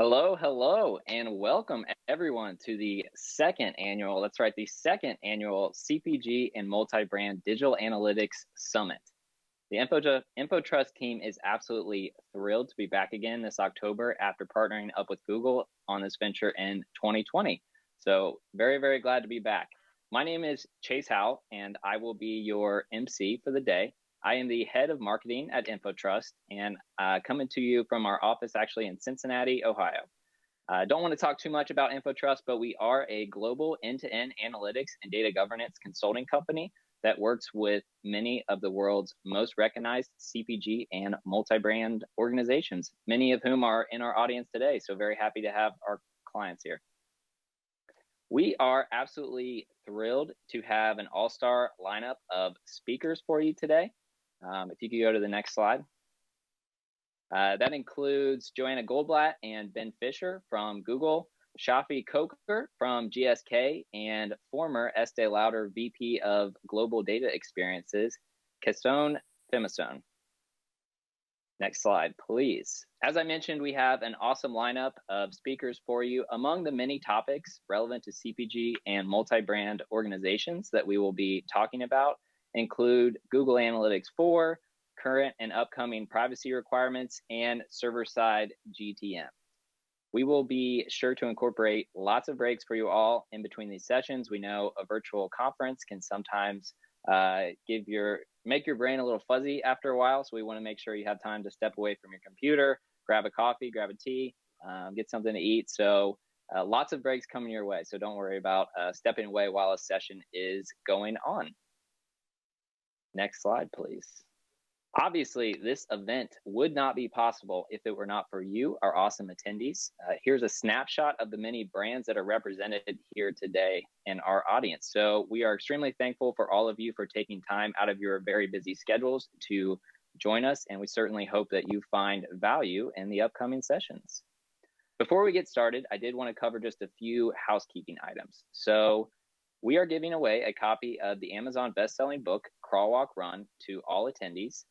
Hello, hello, and welcome everyone to the second annual CPG and Multi-Brand Digital Analytics Summit. The InfoTrust team is absolutely thrilled to be back again this October after partnering up with Google on this venture in 2020. So very, very glad to be back. My name is Chase Howell, and I will be your MC for the day. I am the head of marketing at InfoTrust and coming to you from our office actually in Cincinnati, Ohio. I don't want to talk too much about InfoTrust, but we are a global end-to-end analytics and data governance consulting company that works with many of the world's most recognized CPG and multi-brand organizations, many of whom are in our audience today. So very happy to have our clients here. We are absolutely thrilled to have an all-star lineup of speakers for you today. If you could go to the next slide. That includes Joanna Goldblatt and Ben Fisher from Google, Shafi Coker from GSK, and former Estee Lauder VP of Global Data Experiences, Keston Thimasone. Next slide, please. As I mentioned, we have an awesome lineup of speakers for you. Among the many topics relevant to CPG and multi-brand organizations that we will be talking about include Google Analytics 4, current and upcoming privacy requirements, and server-side GTM. We will be sure to incorporate lots of breaks for you all in between these sessions. We know a virtual conference can sometimes make your brain a little fuzzy after a while, so we want to make sure you have time to step away from your computer, grab a coffee, grab a tea, get something to eat. So lots of breaks coming your way, so don't worry about stepping away while a session is going on. Next slide, please. Obviously, this event would not be possible if it were not for you, our awesome attendees. Here's a snapshot of the many brands that are represented here today in our audience. So we are extremely thankful for all of you for taking time out of your very busy schedules to join us, and we certainly hope that you find value in the upcoming sessions. Before we get started, I did want to cover just a few housekeeping items. So we are giving away a copy of the Amazon best-selling book, Crawl, Walk, Run, to all attendees.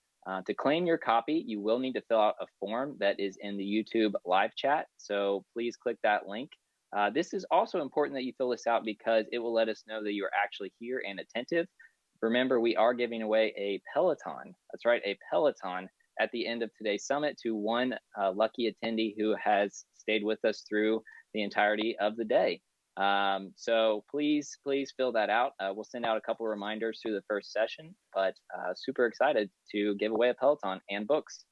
To claim your copy, you will need to fill out a form that is in the YouTube live chat. So please click that link. This is also important that you fill this out because it will let us know that you are actually here and attentive. Remember, we are giving away a Peloton. That's right, a Peloton at the end of today's summit to one lucky attendee who has stayed with us through the entirety of the day. So please fill that out. We'll send out a couple of reminders through the first session, but super excited to give away a Peloton and books.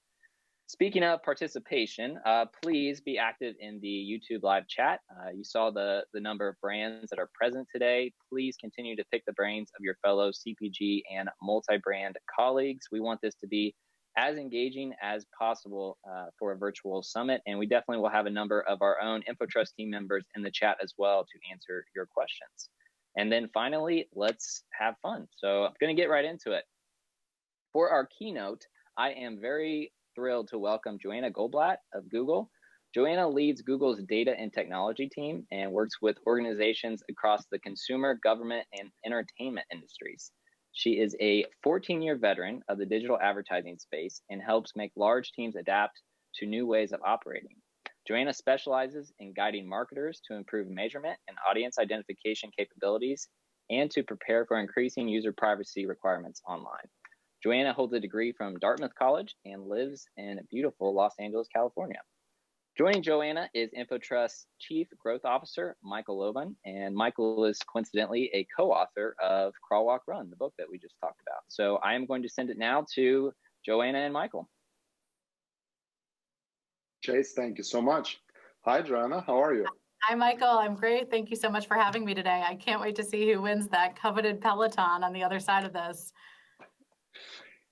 Speaking of participation, please be active in the YouTube live chat. You saw the number of brands that are present today. Please continue to pick the brains of your fellow CPG and multi-brand colleagues. We want this to be as engaging as possible for a virtual summit. And we definitely will have a number of our own InfoTrust team members in the chat as well to answer your questions. And then finally, let's have fun. So I'm going to get right into it. For our keynote, I am very thrilled to welcome Joanna Goldblatt of Google. Joanna leads Google's data and technology team and works with organizations across the consumer, government, and entertainment industries. She is a 14-year veteran of the digital advertising space and helps make large teams adapt to new ways of operating. Joanna specializes in guiding marketers to improve measurement and audience identification capabilities and to prepare for increasing user privacy requirements online. Joanna holds a degree from Dartmouth College and lives in beautiful Los Angeles, California. Joining Joanna is InfoTrust's Chief Growth Officer, Michael Lovan, and Michael is coincidentally a co-author of Crawl, Walk, Run, the book that we just talked about. So I am going to send it now to Joanna and Michael. Chase, thank you so much. Hi, Joanna, how are you? Hi, Michael, I'm great. Thank you so much for having me today. I can't wait to see who wins that coveted Peloton on the other side of this.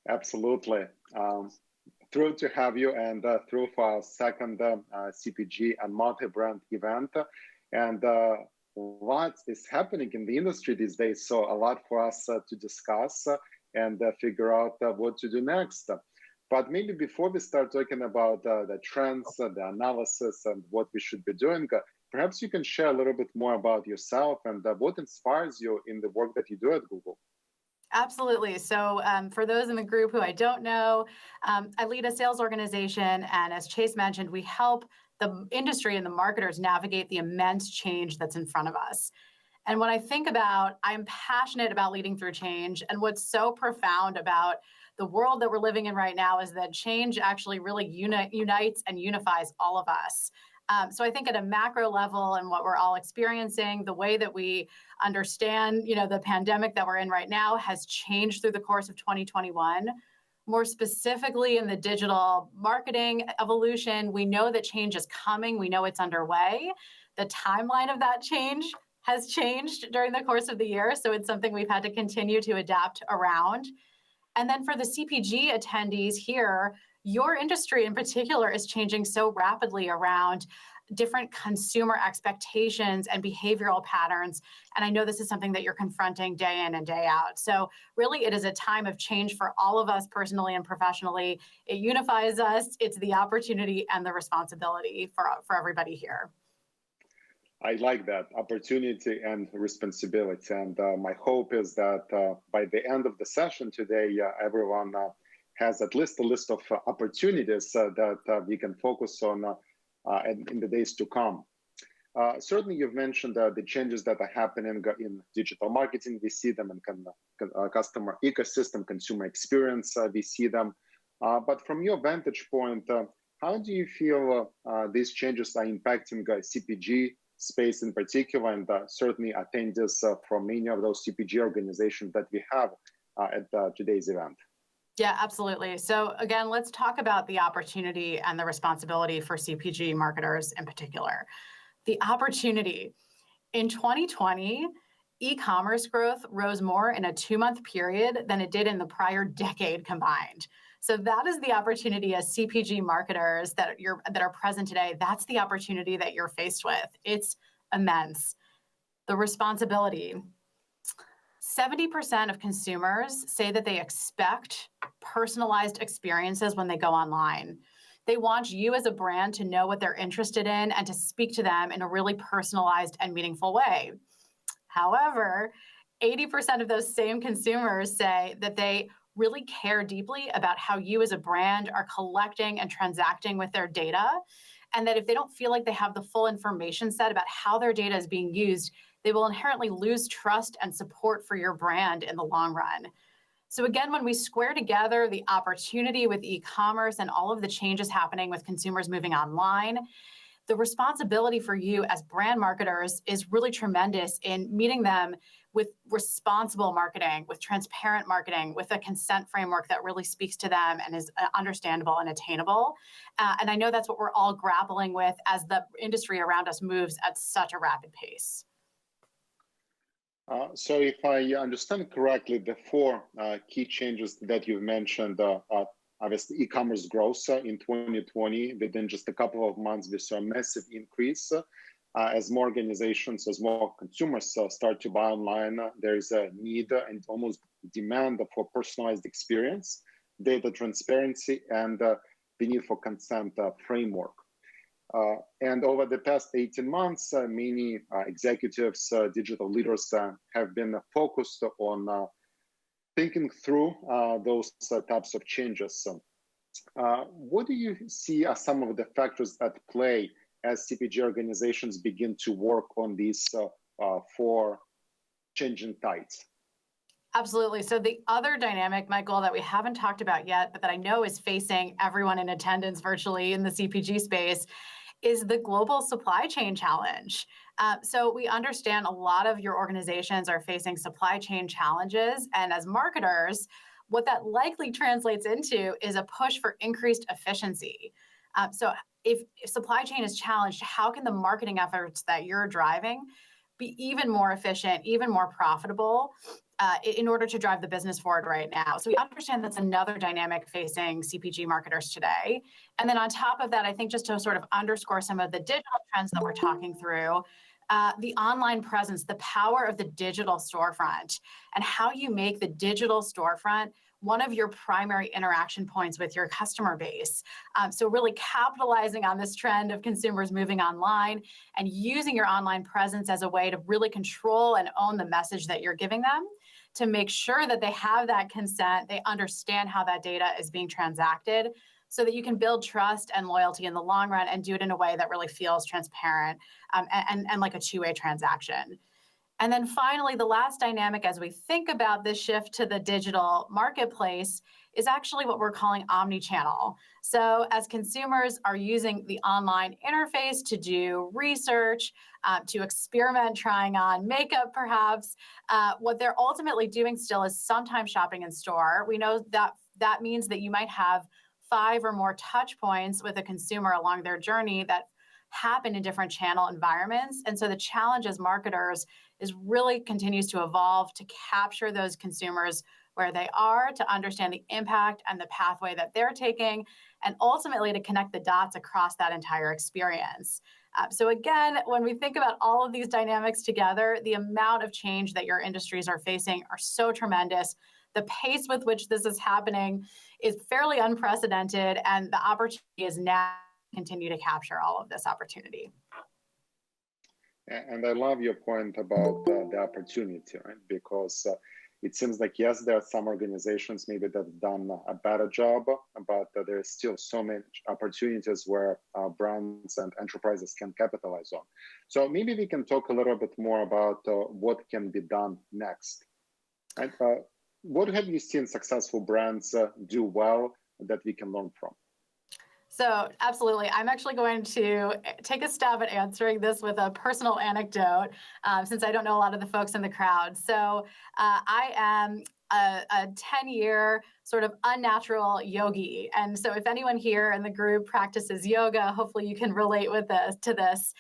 Absolutely. Thrilled to have you and through for our second CPG and multi-brand event. And what is happening in the industry these days, so a lot for us to discuss and figure out what to do next. But maybe before we start talking about the trends, the analysis, and what we should be doing, perhaps you can share a little bit more about yourself and what inspires you in the work that you do at Google. Absolutely. So for those in the group who I don't know, I lead a sales organization. And as Chase mentioned, we help the industry and the marketers navigate the immense change that's in front of us. And when I think about, I'm passionate about leading through change. And what's so profound about the world that we're living in right now is that change actually really unites and unifies all of us. So I think at a macro level and what we're all experiencing, the way that we understand, the pandemic that we're in right now has changed through the course of 2021. More specifically in the digital marketing evolution, we know that change is coming. We know it's underway. The timeline of that change has changed during the course of the year. So it's something we've had to continue to adapt around. And then for the CPG attendees here, your industry in particular is changing so rapidly around different consumer expectations and behavioral patterns. And I know this is something that you're confronting day in and day out. So really, it is a time of change for all of us personally and professionally. It unifies us. It's the opportunity and the responsibility for everybody here. I like that, opportunity and responsibility. And my hope is that by the end of the session today, everyone has at least a list of opportunities that we can focus on in the days to come. Certainly, you've mentioned the changes that are happening in digital marketing. We see them in customer ecosystem, consumer experience. We see them. But from your vantage point, how do you feel these changes are impacting CPG space in particular, and certainly attendees from many of those CPG organizations that we have at today's event? Yeah, absolutely. So again, let's talk about the opportunity and the responsibility for CPG marketers in particular. The opportunity. In 2020, e-commerce growth rose more in a 2-month period than it did in the prior decade combined. So that is the opportunity as CPG marketers that are present today. That's the opportunity that you're faced with. It's immense. The responsibility. 70% of consumers say that they expect personalized experiences when they go online. They want you as a brand to know what they're interested in and to speak to them in a really personalized and meaningful way. However, 80% of those same consumers say that they really care deeply about how you as a brand are collecting and transacting with their data, and that if they don't feel like they have the full information set about how their data is being used, they will inherently lose trust and support for your brand in the long run. So again, when we square together the opportunity with e-commerce and all of the changes happening with consumers moving online, the responsibility for you as brand marketers is really tremendous in meeting them with responsible marketing, with transparent marketing, with a consent framework that really speaks to them and is understandable and attainable. And I know that's what we're all grappling with as the industry around us moves at such a rapid pace. So if I understand correctly, the 4 key changes that you've mentioned, obviously e-commerce growth in 2020, within just a couple of months, we saw a massive increase. As more organizations, as more consumers start to buy online, there is a need and almost demand for personalized experience, data transparency, and the need for consent framework. And over the past 18 months, many executives, digital leaders have been focused on thinking through those types of changes. What do you see are some of the factors at play as CPG organizations begin to work on these 4 changing tides? Absolutely. So the other dynamic, Michael, that we haven't talked about yet, but that I know is facing everyone in attendance virtually in the CPG space, is the global supply chain challenge. So we understand a lot of your organizations are facing supply chain challenges. And as marketers, what that likely translates into is a push for increased efficiency. So if supply chain is challenged, how can the marketing efforts that you're driving be even more efficient, even more profitable in order to drive the business forward right now? So we understand that's another dynamic facing CPG marketers today. And then on top of that, I think just to sort of underscore some of the digital trends that we're talking through, the online presence, the power of the digital storefront, and how you make the digital storefront one of your primary interaction points with your customer base. So really capitalizing on this trend of consumers moving online and using your online presence as a way to really control and own the message that you're giving them, to make sure that they have that consent, they understand how that data is being transacted, so that you can build trust and loyalty in the long run and do it in a way that really feels transparent and like a two-way transaction. And then finally, the last dynamic as we think about this shift to the digital marketplace is actually what we're calling omni-channel. So as consumers are using the online interface to do research, to experiment trying on makeup perhaps, what they're ultimately doing still is sometimes shopping in store. We know that that means that you might have 5 or more touch points with a consumer along their journey that happen in different channel environments. And so the challenge as marketers is really continues to evolve to capture those consumers where they are, to understand the impact and the pathway that they're taking, and ultimately to connect the dots across that entire experience. So again, when we think about all of these dynamics together, the amount of change that your industries are facing are so tremendous. The pace with which this is happening is fairly unprecedented, and the opportunity is now to continue to capture all of this opportunity. And I love your point about the opportunity, right? Because it seems like, yes, there are some organizations maybe that have done a better job, but there's still so many opportunities where brands and enterprises can capitalize on. So maybe we can talk a little bit more about what can be done next. Right? What have you seen successful brands do well that we can learn from? So absolutely. I'm actually going to take a stab at answering this with a personal anecdote, since I don't know a lot of the folks in the crowd. So I am a 10-year sort of unnatural yogi. And so if anyone here in the group practices yoga, hopefully you can relate with to this.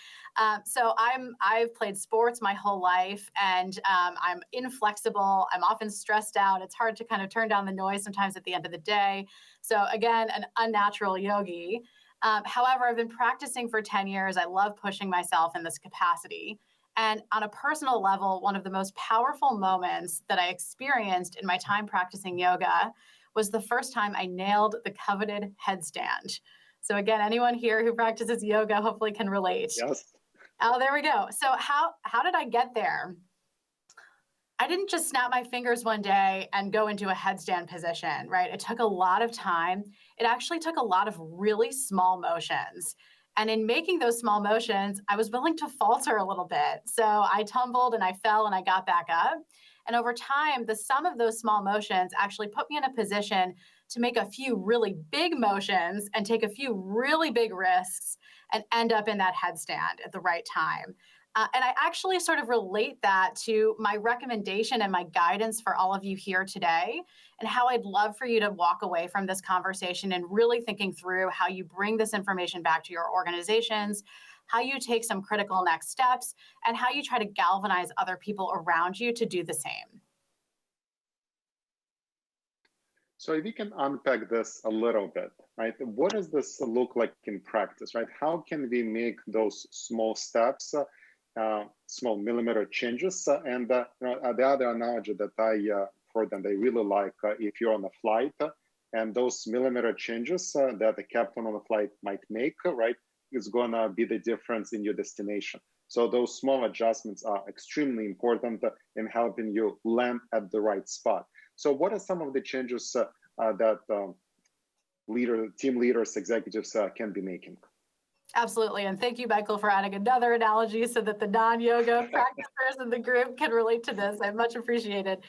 So I've played sports my whole life, and I'm inflexible. I'm often stressed out. It's hard to kind of turn down the noise sometimes at the end of the day. So again, an unnatural yogi. However, I've been practicing for 10 years. I love pushing myself in this capacity. And on a personal level, one of the most powerful moments that I experienced in my time practicing yoga was the first time I nailed the coveted headstand. So again, anyone here who practices yoga hopefully can relate. Yes. Oh, there we go. So how did I get there? I didn't just snap my fingers one day and go into a headstand position, right? It took a lot of time. It actually took a lot of really small motions. And in making those small motions, I was willing to falter a little bit. So I tumbled and I fell and I got back up. And over time, the sum of those small motions actually put me in a position to make a few really big motions and take a few really big risks and end up in that headstand at the right time. And I actually sort of relate that to my recommendation and my guidance for all of you here today, and how I'd love for you to walk away from this conversation and really thinking through how you bring this information back to your organizations, how you take some critical next steps, and how you try to galvanize other people around you to do the same. So if you can unpack this a little bit, right? What does this look like in practice, right? How can we make those small steps, small millimeter changes? And the other analogy that I heard and I really like, if you're on a flight and those millimeter changes that the captain on the flight might make, right, is gonna be the difference in your destination. So those small adjustments are extremely important in helping you land at the right spot. So what are some of the changes that team leaders, executives can be making? Absolutely. And thank you, Michael, for adding another analogy so that the non-yoga practitioners in the group can relate to this. I much appreciated.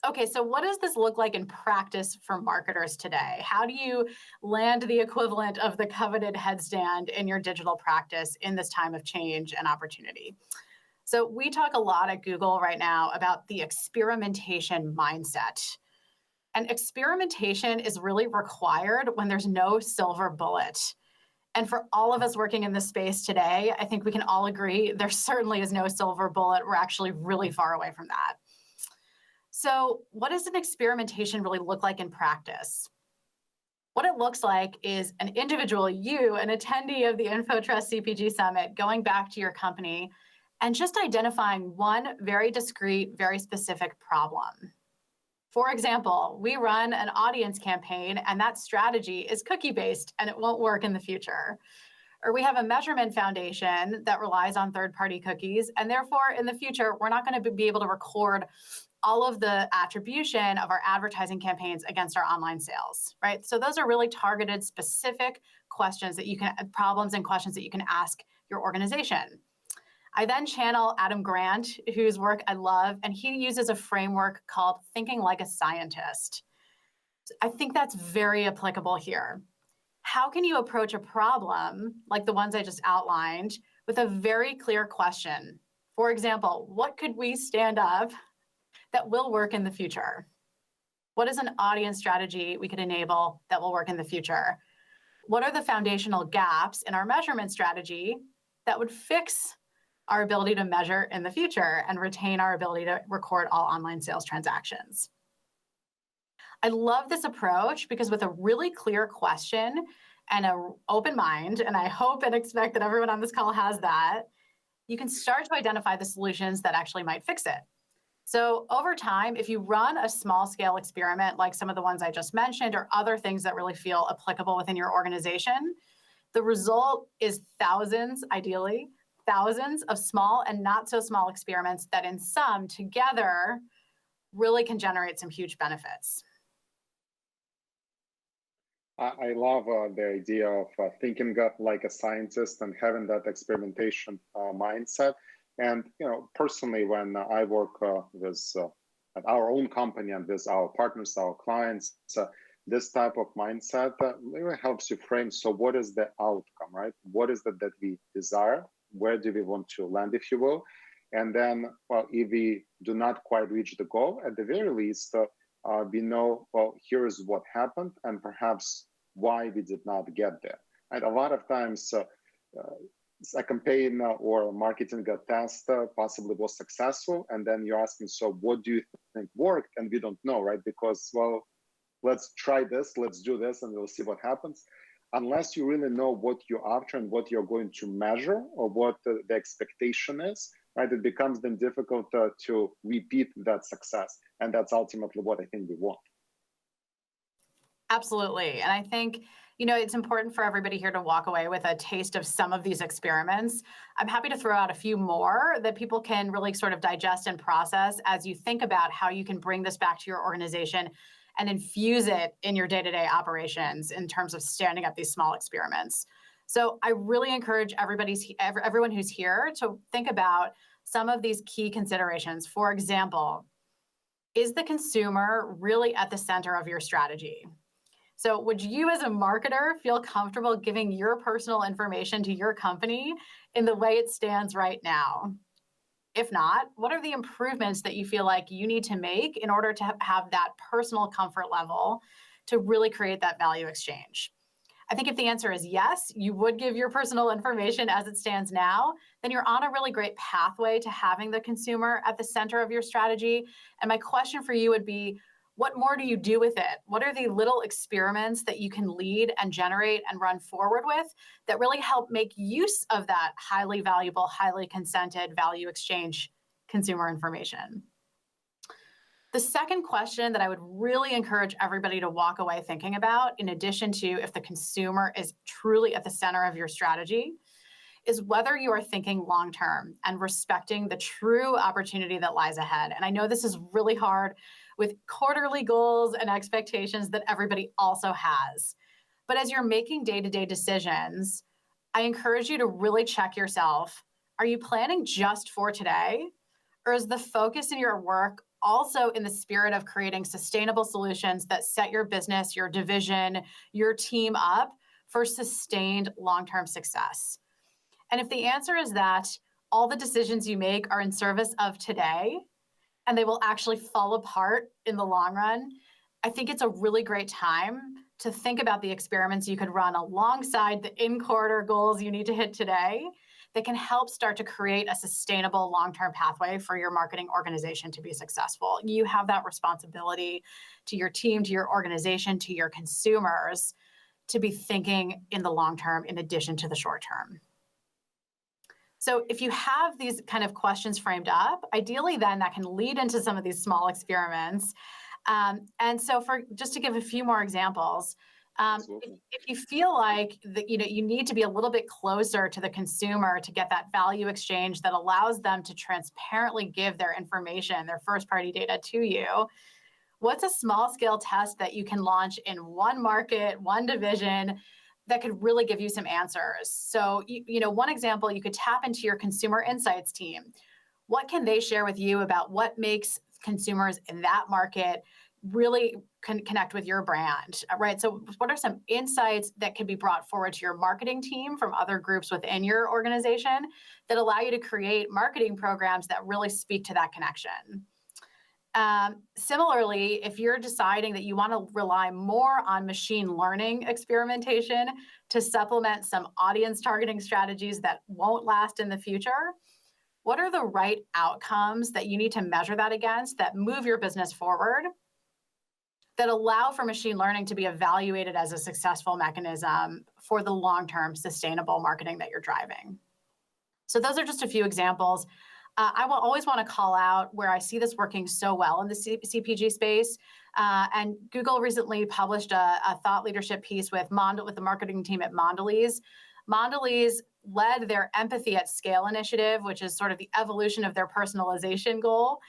Okay, so what does this look like in practice for marketers today? How do you land the equivalent of the coveted headstand in your digital practice in this time of change and opportunity? So we talk a lot at Google right now about the experimentation mindset. And experimentation is really required when there's no silver bullet. And for all of us working in this space today, I think we can all agree there certainly is no silver bullet. We're actually really far away from that. So what does an experimentation really look like in practice? What it looks like is an individual, you, an attendee of the InfoTrust CPG Summit, going back to your company and just identifying one very discrete, very specific problem. For example, we run an audience campaign and that strategy is cookie-based and it won't work in the future. Or we have a measurement foundation that relies on third-party cookies, and therefore in the future, we're not going to be able to record all of the attribution of our advertising campaigns against our online sales, right? So those are really targeted, specific questions that you can, problems and questions that you can ask your organization. I then channel Adam Grant, whose work I love, and he uses a framework called thinking like a scientist. I think that's very applicable here. How can you approach a problem like the ones I just outlined with a very clear question? For example, what could we stand up that will work in the future? What is an audience strategy we could enable that will work in the future? What are the foundational gaps in our measurement strategy that would fix our ability to measure in the future and retain our ability to record all online sales transactions? I love this approach because with a really clear question and an open mind, and I hope and expect that everyone on this call has that, you can start to identify the solutions that actually might fix it. So over time, if you run a small scale experiment like some of the ones I just mentioned or other things that really feel applicable within your organization, the result is thousands, ideally, thousands of small and not so small experiments that in sum together really can generate some huge benefits. I love the idea of thinking like a scientist and having that experimentation mindset. And personally, when I work with at our own company and with our partners, our clients, this type of mindset really helps you frame. So, what is the outcome, right? What is it that we desire? Where do we want to land, if you will? And then, well, if we do not quite reach the goal, at the very least, we know, well, here is what happened and perhaps why we did not get there. And a lot of times, a campaign or a marketing test possibly was successful, and then you're asking, so what do you think worked? And we don't know, right? Because, well, let's try this, let's do this, and we'll see what happens. Unless you really know what you're after and what you're going to measure or what the expectation is, right? It becomes then difficult to repeat that success. And that's ultimately what I think we want. Absolutely. And I think, it's important for everybody here to walk away with a taste of some of these experiments. I'm happy to throw out a few more that people can really sort of digest and process as you think about how you can bring this back to your organization and infuse it in your day-to-day operations in terms of standing up these small experiments. So I really encourage everyone who's here to think about some of these key considerations. For example, is the consumer really at the center of your strategy? So would you as a marketer feel comfortable giving your personal information to your company in the way it stands right now? If not, what are the improvements that you feel like you need to make in order to have that personal comfort level to really create that value exchange? I think if the answer is yes, you would give your personal information as it stands now, then you're on a really great pathway to having the consumer at the center of your strategy. And my question for you would be, what more do you do with it? What are the little experiments that you can lead and generate and run forward with that really help make use of that highly valuable, highly consented value exchange consumer information? The second question that I would really encourage everybody to walk away thinking about, in addition to if the consumer is truly at the center of your strategy, is whether you are thinking long-term and respecting the true opportunity that lies ahead. And I know this is really hard with quarterly goals and expectations that everybody also has. But as you're making day-to-day decisions, I encourage you to really check yourself. Are you planning just for today? Or is the focus in your work also in the spirit of creating sustainable solutions that set your business, your division, your team up for sustained long-term success? And if the answer is that all the decisions you make are in service of today, and they will actually fall apart in the long run, I think it's a really great time to think about the experiments you could run alongside the in-quarter goals you need to hit today that can help start to create a sustainable long-term pathway for your marketing organization to be successful. You have that responsibility to your team, to your organization, to your consumers to be thinking in the long term in addition to the short term. So if you have these kind of questions framed up, ideally then that can lead into some of these small experiments. And so just to give a few more examples, If you feel like that, you need to be a little bit closer to the consumer to get that value exchange that allows them to transparently give their information, their first-party data to you, what's a small-scale test that you can launch in one market, one division, that could really give you some answers? So, one example, you could tap into your consumer insights team. What can they share with you about what makes consumers in that market really connect with your brand, right? So what are some insights that can be brought forward to your marketing team from other groups within your organization that allow you to create marketing programs that really speak to that connection? Similarly, if you're deciding that you want to rely more on machine learning experimentation to supplement some audience targeting strategies that won't last in the future, what are the right outcomes that you need to measure that against that move your business forward, that allow for machine learning to be evaluated as a successful mechanism for the long-term sustainable marketing that you're driving? So those are just a few examples. I will always want to call out where I see this working so well in the CPG space. And Google recently published a thought leadership piece with the marketing team at Mondelez. Mondelez led their Empathy at Scale initiative, which is sort of the evolution of their personalization goal.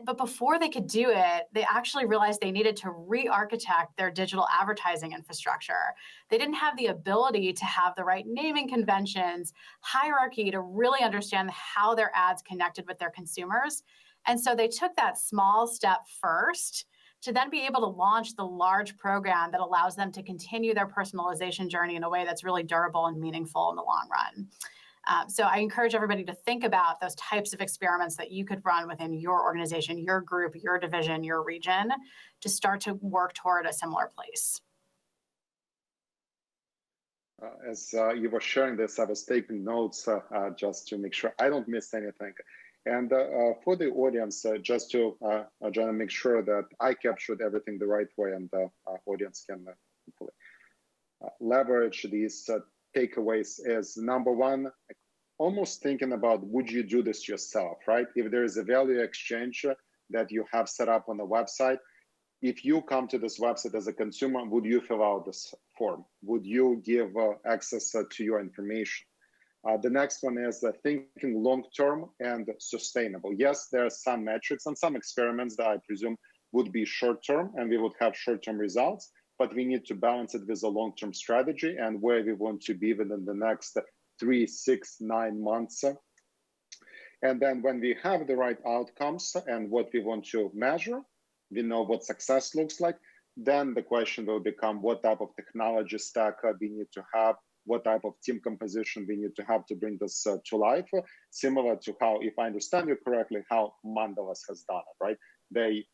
But before they could do it, they actually realized they needed to re-architect their digital advertising infrastructure. They didn't have the ability to have the right naming conventions, hierarchy to really understand how their ads connected with their consumers. And so they took that small step first to then be able to launch the large program that allows them to continue their personalization journey in a way that's really durable and meaningful in the long run. So I encourage everybody to think about those types of experiments that you could run within your organization, your group, your division, your region, to start to work toward a similar place. As you were sharing this, I was taking notes just to make sure I don't miss anything. And for the audience, just to make sure that I captured everything the right way and the audience can hopefully leverage these takeaways is number one, almost thinking about, would you do this yourself, right? If there is a value exchange that you have set up on the website, if you come to this website as a consumer, would you fill out this form? Would you give access to your information? The next one is thinking long-term and sustainable. Yes, there are some metrics and some experiments that I presume would be short-term and we would have short-term results, but we need to balance it with a long-term strategy and where we want to be within the next 3, 6, 9 months. And then when we have the right outcomes and what we want to measure, we know what success looks like, then the question will become what type of technology stack we need to have, what type of team composition we need to have to bring this to life, similar to how, if I understand you correctly, how Mondelez has done it, right? They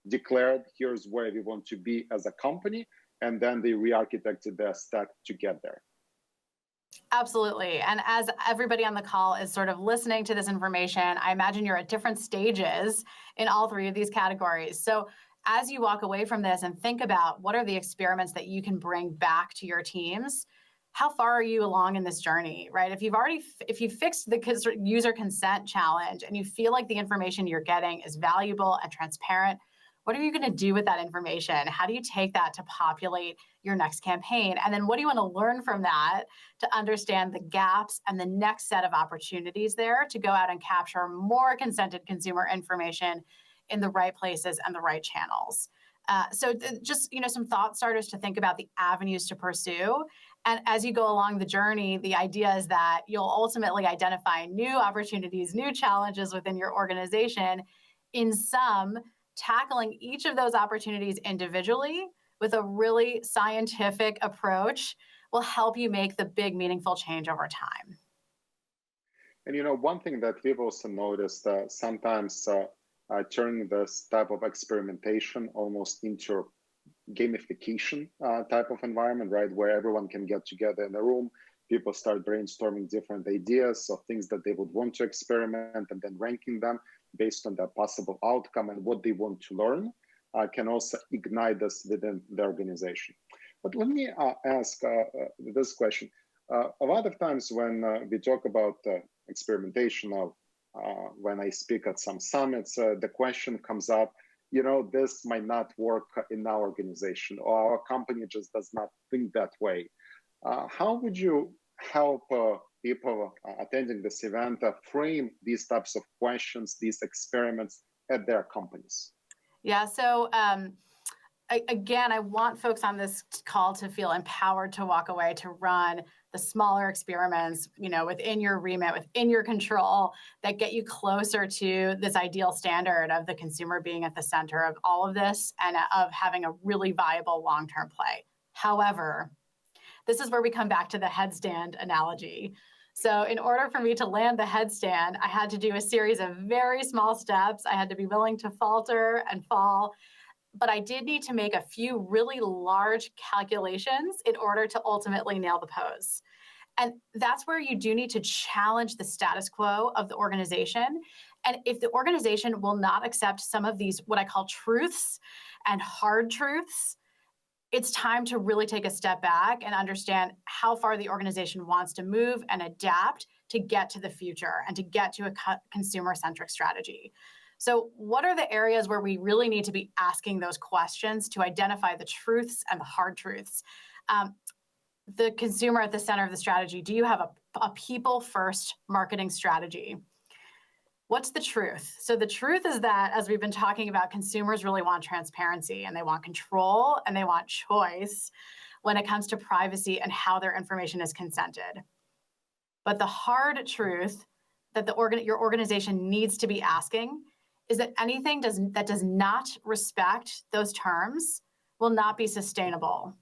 declared, here's where we want to be as a company, and then they re-architected their stack to get there. Absolutely. And as everybody on the call is sort of listening to this information, I imagine you're at different stages in all three of these categories. So as you walk away from this and think about what are the experiments that you can bring back to your teams, how far are you along in this journey, right? If you've fixed the user consent challenge and you feel like the information you're getting is valuable and transparent, what are you going to do with that information? How do you take that to populate your next campaign? And then what do you want to learn from that to understand the gaps and the next set of opportunities there to go out and capture more consented consumer information in the right places and the right channels? So just some thought starters to think about the avenues to pursue. And as you go along the journey, the idea is that you'll ultimately identify new opportunities, new challenges within your organization. In sum, tackling each of those opportunities individually with a really scientific approach will help you make the big, meaningful change over time. And one thing that we've also noticed, sometimes turning this type of experimentation almost into gamification type of environment, right? Where everyone can get together in a room, people start brainstorming different ideas of things that they would want to experiment and then ranking them based on their possible outcome and what they want to learn, can also ignite this within the organization. But let me ask this question. A lot of times when we talk about experimentation, when I speak at some summits, the question comes up, this might not work in our organization, or our company just does not think that way. How would you help people attending this event frame these types of questions, these experiments at their companies? Yeah, so again, I want folks on this call to feel empowered to walk away, to run the smaller experiments, within your remit, within your control, that get you closer to this ideal standard of the consumer being at the center of all of this and of having a really viable long-term play. However, this is where we come back to the headstand analogy. So in order for me to land the headstand, I had to do a series of very small steps. I had to be willing to falter and fall, but I did need to make a few really large calculations in order to ultimately nail the pose. And that's where you do need to challenge the status quo of the organization. And if the organization will not accept some of these, what I call truths and hard truths, it's time to really take a step back and understand how far the organization wants to move and adapt to get to the future and to get to a consumer-centric strategy. So what are the areas where we really need to be asking those questions to identify the truths and the hard truths? The consumer at the center of the strategy. Do you have a people-first marketing strategy? What's the truth? So the truth is that, as we've been talking about, consumers really want transparency, and they want control, and they want choice when it comes to privacy and how their information is consented. But the hard truth that your organization needs to be asking is that anything that does not respect those terms will not be sustainable.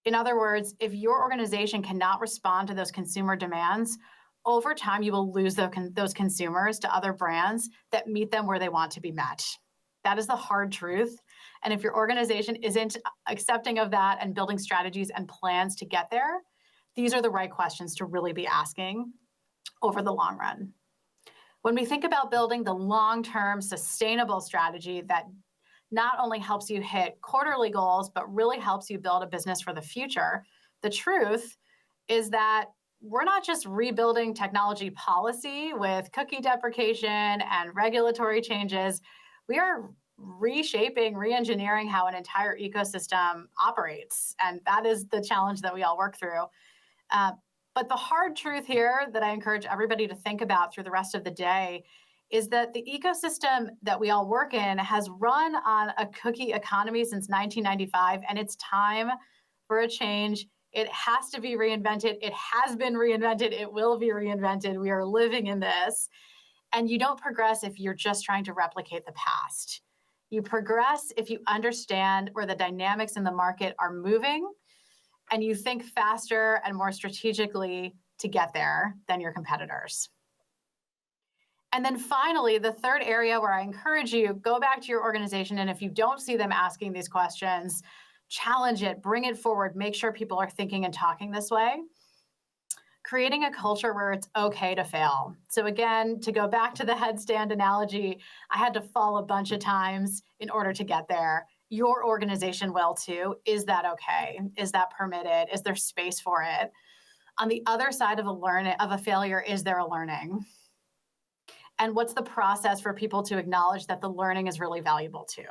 In other words, if your organization cannot respond to those consumer demands, over time, you will lose those consumers to other brands that meet them where they want to be met. That is the hard truth. And if your organization isn't accepting of that and building strategies and plans to get there, these are the right questions to really be asking over the long run. When we think about building the long-term sustainable strategy that not only helps you hit quarterly goals, but really helps you build a business for the future, the truth is that we're not just rebuilding technology policy with cookie deprecation and regulatory changes. We are reshaping, re-engineering how an entire ecosystem operates. And that is the challenge that we all work through. But the hard truth here that I encourage everybody to think about through the rest of the day is that the ecosystem that we all work in has run on a cookie economy since 1995, and it's time for a change. It has to be reinvented. It has been reinvented. It will be reinvented. We are living in this. And you don't progress if you're just trying to replicate the past. You progress if you understand where the dynamics in the market are moving, and you think faster and more strategically to get there than your competitors. And then finally, the third area where I encourage you, go back to your organization, and if you don't see them asking these questions, challenge it, bring it forward, make sure people are thinking and talking this way. Creating a culture where it's okay to fail. So again, to go back to the headstand analogy, I had to fall a bunch of times in order to get there. Your organization will too. Is that okay? Is that permitted? Is there space for it? On the other side of a failure, is there a learning? And what's the process for people to acknowledge that the learning is really valuable too?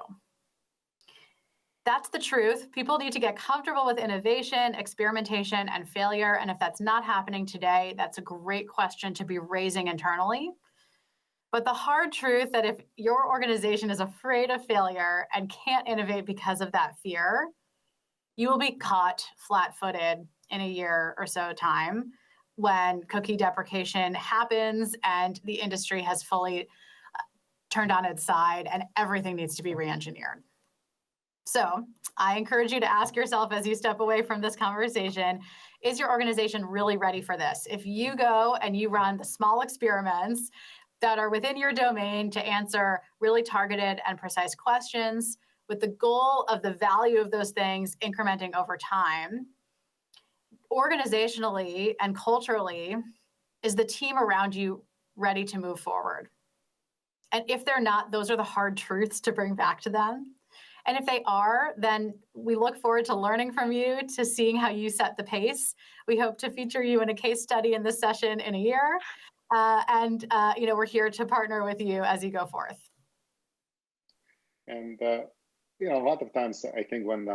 That's the truth. People need to get comfortable with innovation, experimentation, and failure. And if that's not happening today, that's a great question to be raising internally. But the hard truth that if your organization is afraid of failure and can't innovate because of that fear, you will be caught flat-footed in a year or so time when cookie deprecation happens and the industry has fully turned on its side and everything needs to be re-engineered. So I encourage you to ask yourself as you step away from this conversation, is your organization really ready for this? If you go and you run the small experiments that are within your domain to answer really targeted and precise questions with the goal of the value of those things incrementing over time, organizationally and culturally, is the team around you ready to move forward? And if they're not, those are the hard truths to bring back to them. And if they are, then we look forward to learning from you, to seeing how you set the pace. We hope to feature you in a case study in this session in a year. We're here to partner with you as you go forth. And a lot of times I think when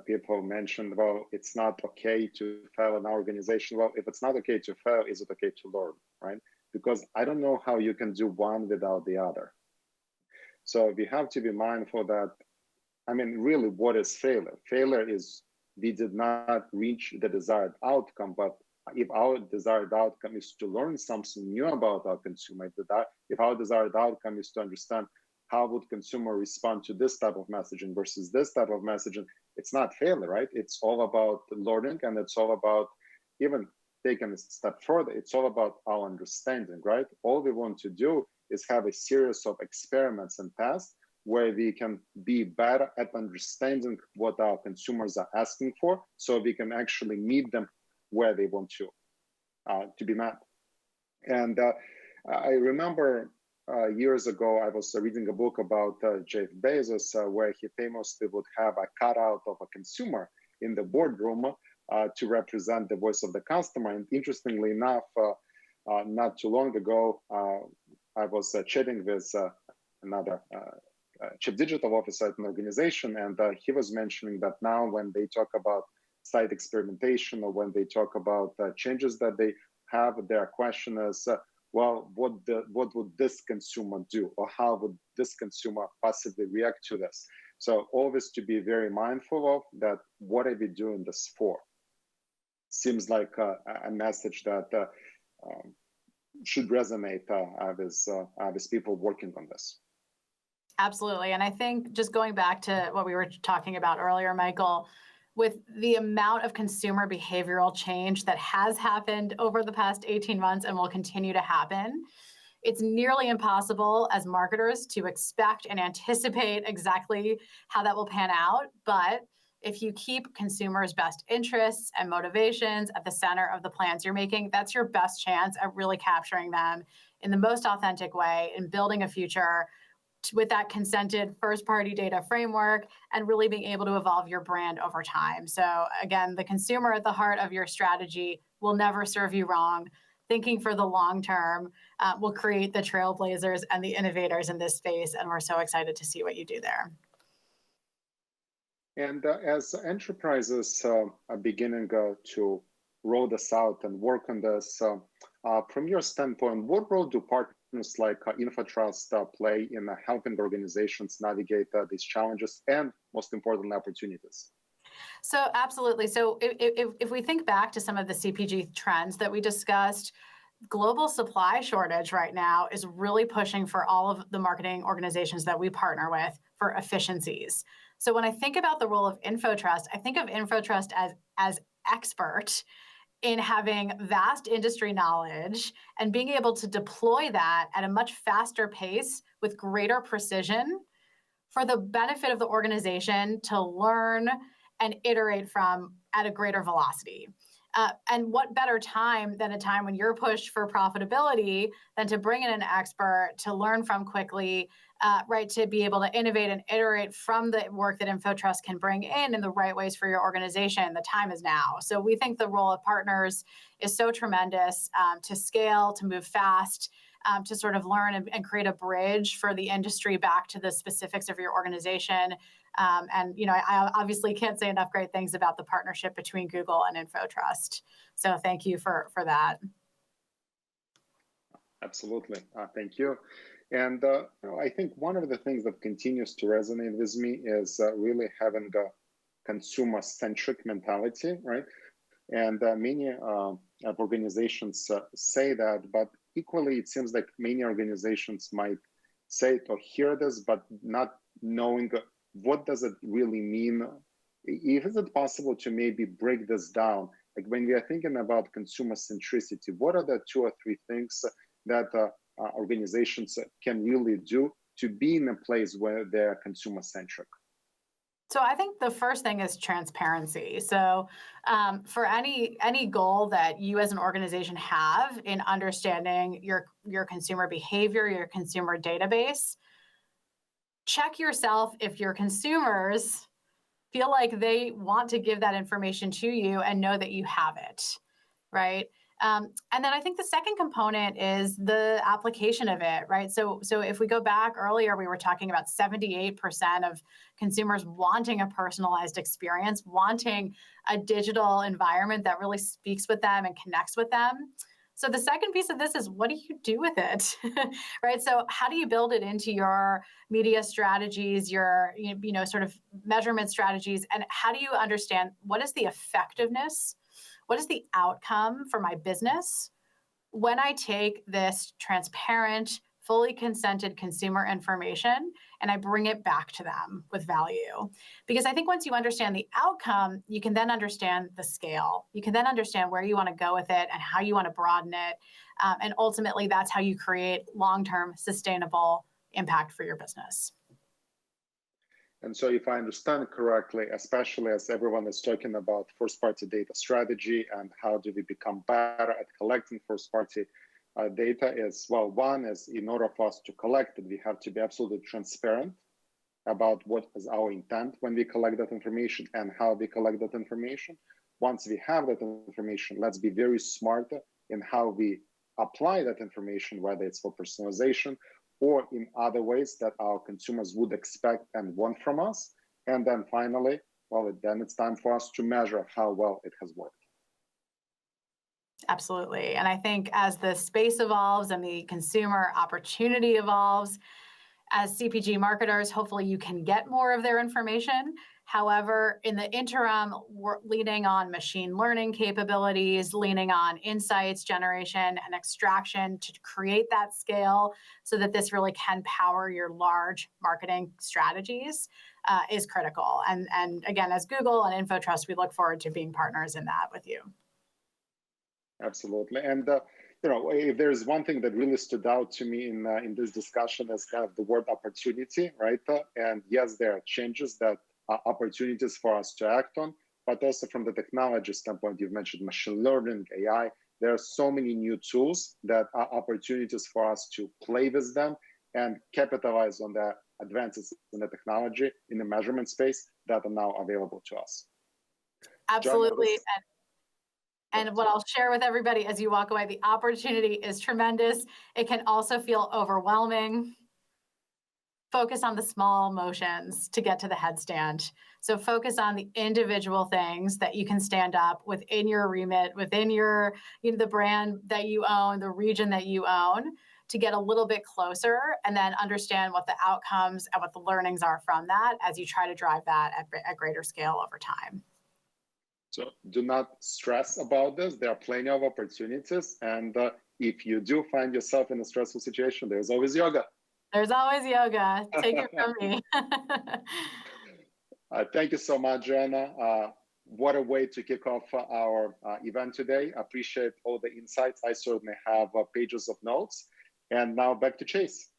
people mention, well, it's not okay to fail in our organization. Well, if it's not okay to fail, is it okay to learn, right? Because I don't know how you can do one without the other. So we have to be mindful that, really, what is failure? Failure is we did not reach the desired outcome, but if our desired outcome is to learn something new about our consumer, if our desired outcome is to understand how would consumer respond to this type of messaging versus this type of messaging, it's not failure, right? It's all about learning, and it's all about, even taking a step further, it's all about our understanding, right? All we want to do is have a series of experiments and tests where we can be better at understanding what our consumers are asking for, so we can actually meet them where they want to be met. And I remember years ago, I was reading a book about Jeff Bezos, where he famously would have a cutout of a consumer in the boardroom to represent the voice of the customer. And interestingly enough, not too long ago, I was chatting with another chief digital officer at an organization, and he was mentioning that now when they talk about site experimentation, or when they talk about changes that they have, their question is, well, what would this consumer do, or how would this consumer possibly react to this? So always to be very mindful of that. What are we doing this for? Seems like a message that should resonate with people working on this. Absolutely. And I think just going back to what we were talking about earlier, Michael, with the amount of consumer behavioral change that has happened over the past 18 months and will continue to happen, it's nearly impossible as marketers to expect and anticipate exactly how that will pan out. But if you keep consumers' best interests and motivations at the center of the plans you're making, that's your best chance at really capturing them in the most authentic way and building a future with that consented first-party data framework and really being able to evolve your brand over time. So again, the consumer at the heart of your strategy will never serve you wrong. Thinking for the long term will create the trailblazers and the innovators in this space, and we're so excited to see what you do there. And as enterprises are beginning to roll this out and work on this, from your standpoint, what role do partners like InfoTrust play in helping organizations navigate these challenges and, most importantly, opportunities? So absolutely. So if we think back to some of the CPG trends that we discussed, global supply shortage right now is really pushing for all of the marketing organizations that we partner with for efficiencies. So when I think about the role of InfoTrust, I think of InfoTrust as expert in having vast industry knowledge and being able to deploy that at a much faster pace with greater precision for the benefit of the organization to learn and iterate from at a greater velocity. And what better time than a time when you're pushed for profitability than to bring in an expert to learn from quickly, right, to be able to innovate and iterate from the work that InfoTrust can bring in the right ways for your organization. The time is now. So we think the role of partners is so tremendous to scale, to move fast, to sort of learn and create a bridge for the industry back to the specifics of your organization. And I obviously can't say enough great things about the partnership between Google and InfoTrust. So thank you for that. Absolutely. Thank you. And I think one of the things that continues to resonate with me is really having a consumer-centric mentality, right? And many organizations say that, but equally, it seems like many organizations might say it or hear this, but not knowing what does it really mean. Is it possible to maybe break this down? Like when we are thinking about consumer centricity, what are the 2 or 3 things that organizations can really do to be in a place where they're consumer centric? So I think the first thing is transparency. So for any goal that you as an organization have in understanding your consumer behavior, your consumer database, check yourself if your consumers feel like they want to give that information to you and know that you have it, right? And then I think the second component is the application of it, right? So if we go back earlier, we were talking about 78% of consumers wanting a personalized experience, wanting a digital environment that really speaks with them and connects with them. So the second piece of this is, what do you do with it, right? So how do you build it into your media strategies, your sort of measurement strategies, and how do you understand what is the effectiveness, what is the outcome for my business when I take this transparent, fully consented consumer information and I bring it back to them with value? Because I think once you understand the outcome, you can then understand the scale. You can then understand where you want to go with it and how you want to broaden it. And ultimately, that's how you create long-term sustainable impact for your business. And so if I understand correctly, especially as everyone is talking about first-party data strategy and how do we become better at collecting first-party data, is, well, one is, in order for us to collect it, we have to be absolutely transparent about what is our intent when we collect that information and how we collect that information. Once we have that information, let's be very smart in how we apply that information, whether it's for personalization or in other ways that our consumers would expect and want from us. And then finally, well, then it's time for us to measure how well it has worked. Absolutely. And I think as the space evolves and the consumer opportunity evolves, as CPG marketers, hopefully you can get more of their information. However, in the interim, we're leaning on machine learning capabilities, leaning on insights generation and extraction to create that scale so that this really can power your large marketing strategies is critical. And again, as Google and InfoTrust, we look forward to being partners in that with you. Absolutely. And if there's one thing that really stood out to me in this discussion is kind of the word opportunity, right? And yes, there are changes that are opportunities for us to act on, but also from the technology standpoint, you've mentioned machine learning, AI. There are so many new tools that are opportunities for us to play with them and capitalize on the advances in the technology in the measurement space that are now available to us. Absolutely. And what I'll share with everybody as you walk away, the opportunity is tremendous. It can also feel overwhelming. Focus on the small motions to get to the headstand. So focus on the individual things that you can stand up within your remit, within your, the brand that you own, the region that you own, to get a little bit closer and then understand what the outcomes and what the learnings are from that as you try to drive that at greater scale over time. So do not stress about this. There are plenty of opportunities. And if you do find yourself in a stressful situation, there's always yoga. There's always yoga. Take it from me. Thank you so much, Joanna. What a way to kick off our event today. I appreciate all the insights. I certainly have pages of notes. And now back to Chase.